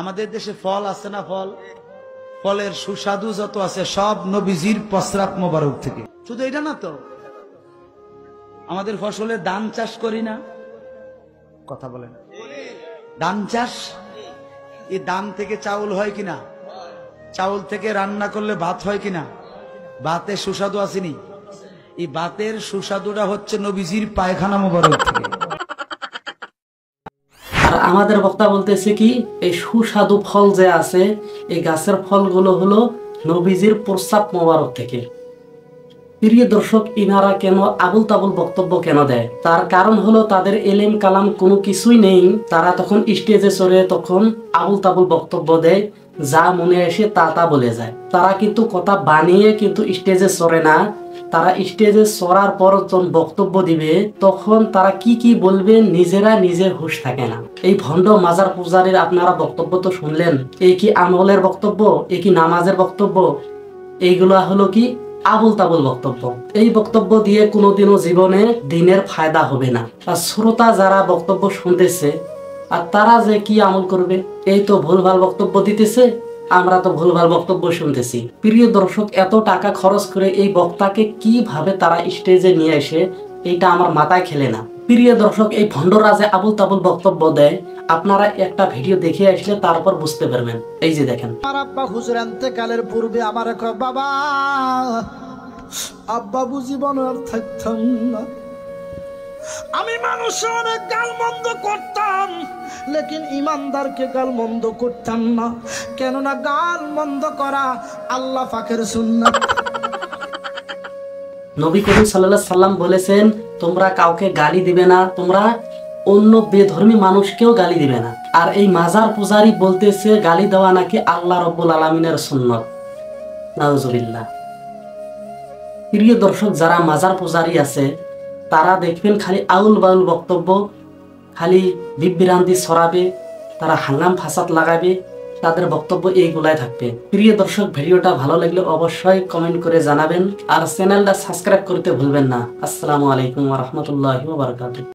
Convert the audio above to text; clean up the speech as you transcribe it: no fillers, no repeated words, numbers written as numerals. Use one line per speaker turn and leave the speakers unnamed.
আমাদের দেশে ফল আছে না, ফল ফলের সুস্বাদু যত আছে সব নবীজির প্রস্রাব মোবারক থেকে। শুধু এটা না তো, আমাদের ফসলে ধান চাষ করি না, কথা বলেন, ধান চাষ, এই ধান থেকে চাউল হয় কিনা, চাউল থেকে রান্না করলে ভাত হয় কিনা, ভাতের সুস্বাদু আসেনি, এই ভাতের সুস্বাদুটা হচ্ছে নবীজির পায়খানা মোবারক থেকে।
আর আমাদের বক্তা বলতেছে কি, এই সুস্বাদু ফল যে আছে এই গাছের ফলগুলো হলো নবীজির প্রস্রাব মোবারক থেকে। প্রিয় দর্শক, ইনারা কেন আবুল তাবুল বক্তব্য কেন দেয়? তার কারণ হলো তাদের এলেম কালাম কোনো কিছুই নেই। তারা তখন স্টেজে চড়ে তখন আবুল তাবুল বক্তব্য দেয়, যা মনে আসে তা বলে যায়। তারা কিন্তু কথা বানিয়ে কিন্তু স্টেজে চড়ে না। তারা স্টেজে চড়ার পর যখন বক্তব্য দিবে তখন তারা কি বলবে নিজের হুঁশ থাকে না। এই ভণ্ড মাজার পূজারীর আপনারা বক্তব্য তো শুনলেন, এই কি আমলের বক্তব্য, এই কি নামাজের বক্তব্য? এইগুলা হলো কি আবুল তাবুল বক্তব্য। এই বক্তব্য দিয়ে কোনোদিনও জীবনে দিনের ফায়দা হবে না। আর শ্রোতা যারা বক্তব্য শুনতেছে আর তারা যে কি আমল করবে? এই তো ভুলভাল বক্তব্য দিতেছে, আমরা তো ভুলভাল বক্তব্য শুনতেছি। প্রিয় দর্শক, এত টাকা খরচ করে এই বক্তাকে কিভাবে তারা স্টেজে নিয়ে এসে, এইটা আমার মাথায় খেলে না। প্রিয় দর্শক, এই ভণ্ডরা যে আবুল তাবুল বক্তব্য দেয়, আপনারা একটা ভিডিও দেখে আসলে তারপর বুঝতে পারবেন। এই যে দেখেন,
আমার আব্বা হুজুর ইন্তেকালের পূর্বে আমার বাবা আব্বা জীবন আর থাকতাম না, আমি মানুষ অনেক গাল মন্দ করতাম, লেকিন ইমানদারকে গাল মন্দ করতাম না, কেননা গাল মন্দ করা আল্লাহ পাকের সুন্নাত।
নবী করিম সাল্লাল্লাহু আলাইহি সাল্লাম বলেছেন, তোমরা কাউকে গালি দিবে না, তোমরা অন্য বেধর্মী মানুষকেও গালি দিবে না। আর এই মাজার পূজারী বলতেছে গালি দেওয়া নাকি আল্লাহ রাব্বুল আলামিনের সুন্নাত। নাউজুবিল্লাহ। প্রিয় দর্শক, যারা মাজার পূজারী আছে তারা দেখবেন খালি আউল বাউল বক্তব্য, খালি বিভ্রান্তি ছড়াবে, তারা হাঙ্গাম ফাসাদ লাগাবে, তাদের বক্তব্য এইগুলাই থাকবে। প্রিয় দর্শক, ভিডিওটা ভালো লাগলে অবশ্যই কমেন্ট করে জানাবেন আর চ্যানেলটা সাবস্ক্রাইব করতে ভুলবেন না। আসসালামু আলাইকুম ওয়া রাহমাতুল্লাহি ওয়া বারাকাতুহু।